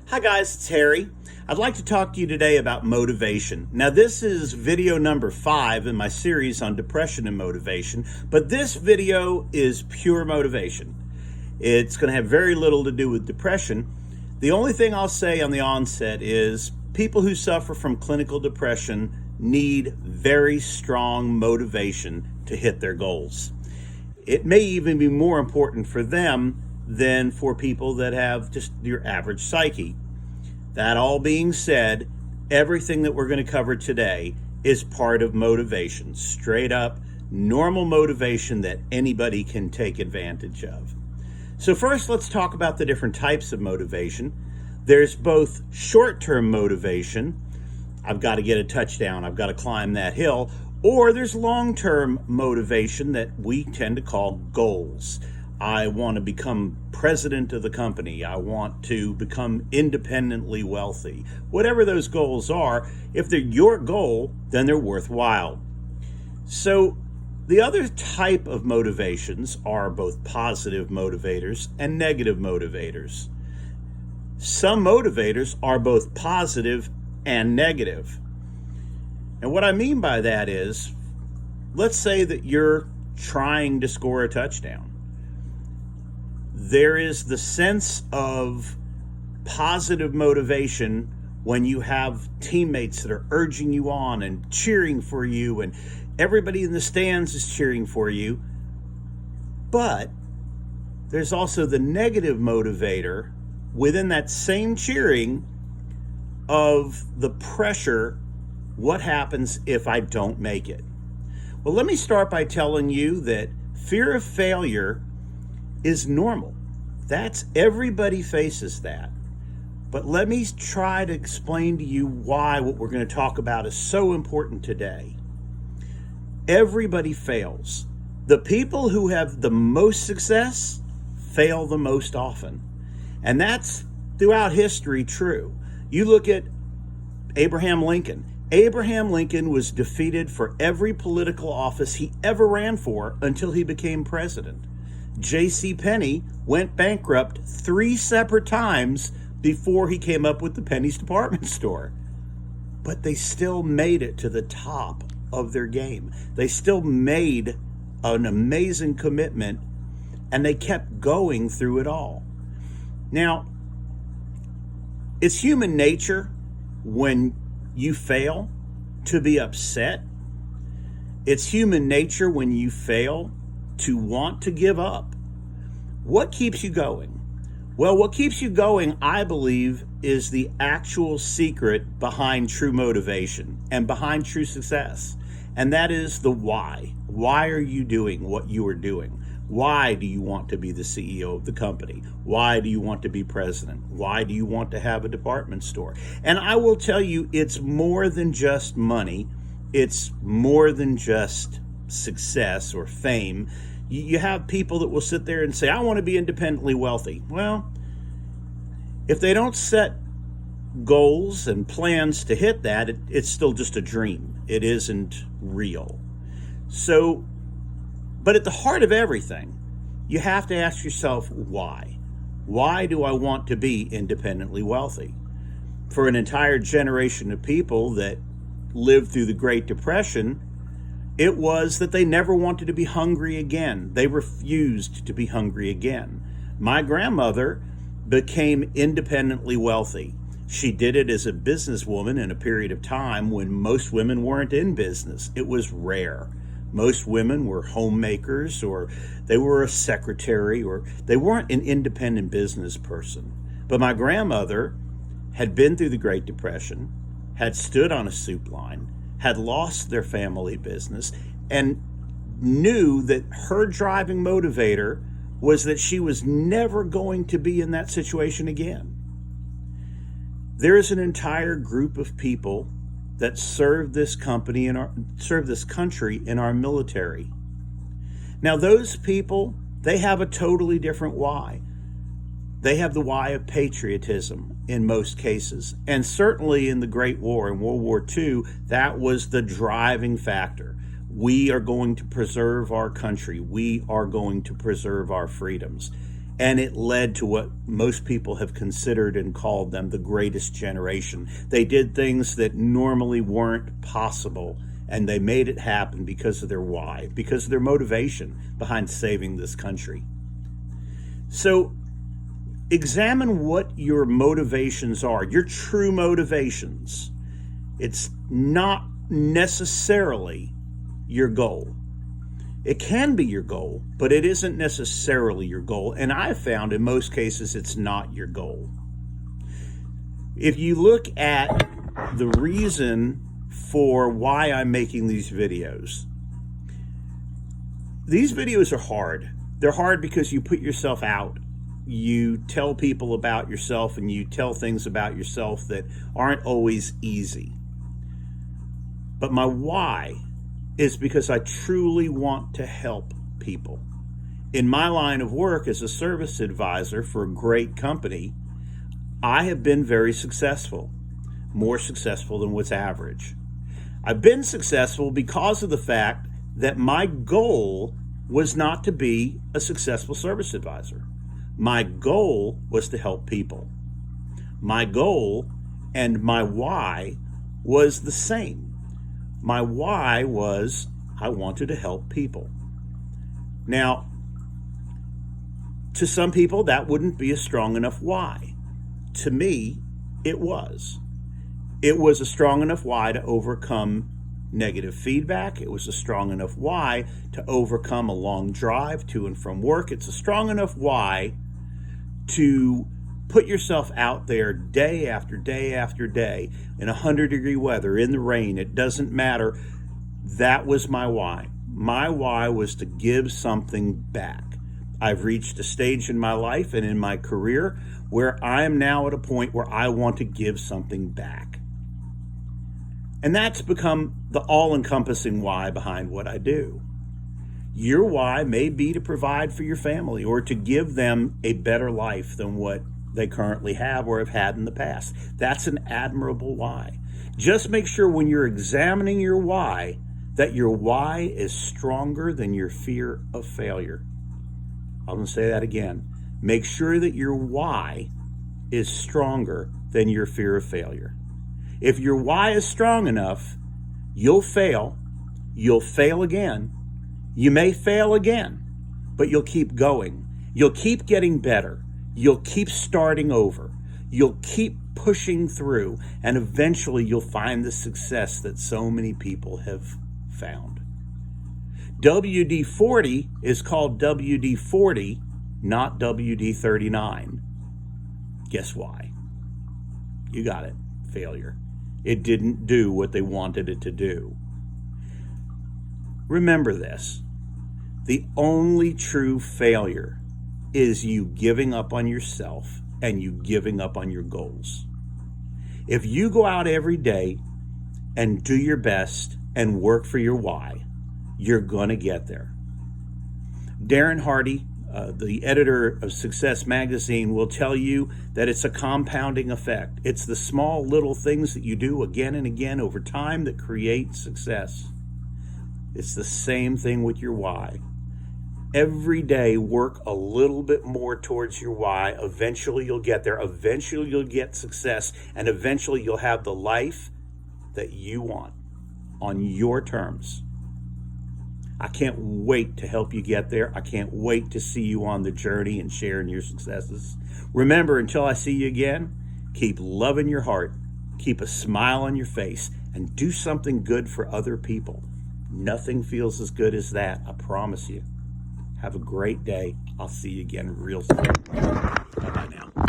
Hi guys, it's Harry. I'd like to talk to you today about motivation. Now this is video number 5 in my series on depression and motivation, but this video is pure motivation. It's going to have very little to do with depression. The only thing I'll say on the onset is people who suffer from clinical depression need very strong motivation to hit their goals. It may even be more important for them than for people that have just your average psyche. That all being said, everything that we're going to cover today is part of motivation, straight up normal motivation that anybody can take advantage of. So first, let's talk about the different types of motivation. There's both short-term motivation, I've got to get a touchdown, I've got to climb that hill, or there's long-term motivation that we tend to call goals. I want to become president of the company. I want to become independently wealthy. Whatever those goals are, if they're your goal, then they're worthwhile. So the other type of motivations are both positive motivators and negative motivators. Some motivators are both positive and negative. And what I mean by that is, let's say that you're trying to score a touchdown. There is the sense of positive motivation when you have teammates that are urging you on and cheering for you, and everybody in the stands is cheering for you. But there's also the negative motivator within that same cheering of the pressure. What happens if I don't make it? Well, let me start by telling you that fear of failure is normal. Everybody faces that. But let me try to explain to you why what we're going to talk about is so important today. Everybody fails. The people who have the most success fail the most often. And that's throughout history true. You look at Abraham Lincoln. Abraham Lincoln was defeated for every political office he ever ran for until he became president. J.C. Penney went bankrupt 3 separate times before he came up with the Penny's department store. But they still made it to the top of their game. They still made an amazing commitment, and they kept going through it all. Now, it's human nature when you fail to be upset. It's human nature when you fail to want to give up. What keeps you going? Well, what keeps you going, I believe, is the actual secret behind true motivation and behind true success. And that is the why. Why are you doing what you are doing? Why do you want to be the CEO of the company? Why do you want to be president? Why do you want to have a department store? And I will tell you, it's more than just money. It's more than just success or fame. You have people that will sit there and say, I want to be independently wealthy. Well, if they don't set goals and plans to hit that, it's still just a dream. It isn't real. So, but at the heart of everything, you have to ask yourself, why? Why do I want to be independently wealthy? For an entire generation of people that lived through the Great Depression, it was that they never wanted to be hungry again. They refused to be hungry again. My grandmother became independently wealthy. She did it as a businesswoman in a period of time when most women weren't in business. It was rare. Most women were homemakers, or they were a secretary, or they weren't an independent business person. But my grandmother had been through the Great Depression, had stood on a soup line, had lost their family business, and knew that her driving motivator was that she was never going to be in that situation again. There is an entire group of people that serve this country in our military. Now, those people, they have a totally different why. They have the why of patriotism in most cases. And certainly in the Great War, in World War II, that was the driving factor. We are going to preserve our country. We are going to preserve our freedoms. And it led to what most people have considered and called them the greatest generation. They did things that normally weren't possible, and they made it happen because of their why, because of their motivation behind saving this country. So examine what your motivations are, your true motivations. It's not necessarily your goal. It can be your goal, but it isn't necessarily your goal. And I've found in most cases it's not your goal. If you look at the reason for why I'm making these videos are hard. They're hard because you put yourself out. You tell people about yourself and you tell things about yourself that aren't always easy. But my why is because I truly want to help people. In my line of work as a service advisor for a great company, I have been very successful, more successful than what's average. I've been successful because of the fact that my goal was not to be a successful service advisor. My goal was to help people. My goal and my why was the same. My why was I wanted to help people. Now, to some people, that wouldn't be a strong enough why. To me, it was. It was a strong enough why to overcome negative feedback. It was a strong enough why to overcome a long drive to and from work. It's a strong enough why to put yourself out there day after day after day in 100-degree weather, in the rain. It doesn't matter. That was my why. My why was to give something back. I've reached a stage in my life and in my career where I am now at a point where I want to give something back. And that's become the all-encompassing why behind what I do. Your why may be to provide for your family or to give them a better life than what they currently have or have had in the past. That's an admirable why. Just make sure when you're examining your why that your why is stronger than your fear of failure. I'm going to say that again. Make sure that your why is stronger than your fear of failure. If your why is strong enough, you'll fail. You'll fail again. You may fail again, but you'll keep going. You'll keep getting better. You'll keep starting over. You'll keep pushing through, and eventually you'll find the success that so many people have found. WD-40 is called WD-40, not WD-39. Guess why? You got it. Failure. It didn't do what they wanted it to do. Remember this. The only true failure is you giving up on yourself and you giving up on your goals. If you go out every day and do your best and work for your why, you're going to get there. Darren Hardy, the editor of Success Magazine, will tell you that it's a compounding effect. It's the small little things that you do again and again over time that create success. It's the same thing with your why. Every day, work a little bit more towards your why. Eventually, you'll get there. Eventually, you'll get success. And eventually, you'll have the life that you want on your terms. I can't wait to help you get there. I can't wait to see you on the journey and sharing your successes. Remember, until I see you again, keep loving your heart, keep a smile on your face, and do something good for other people. Nothing feels as good as that, I promise you. Have a great day. I'll see you again real soon. Bye-bye now.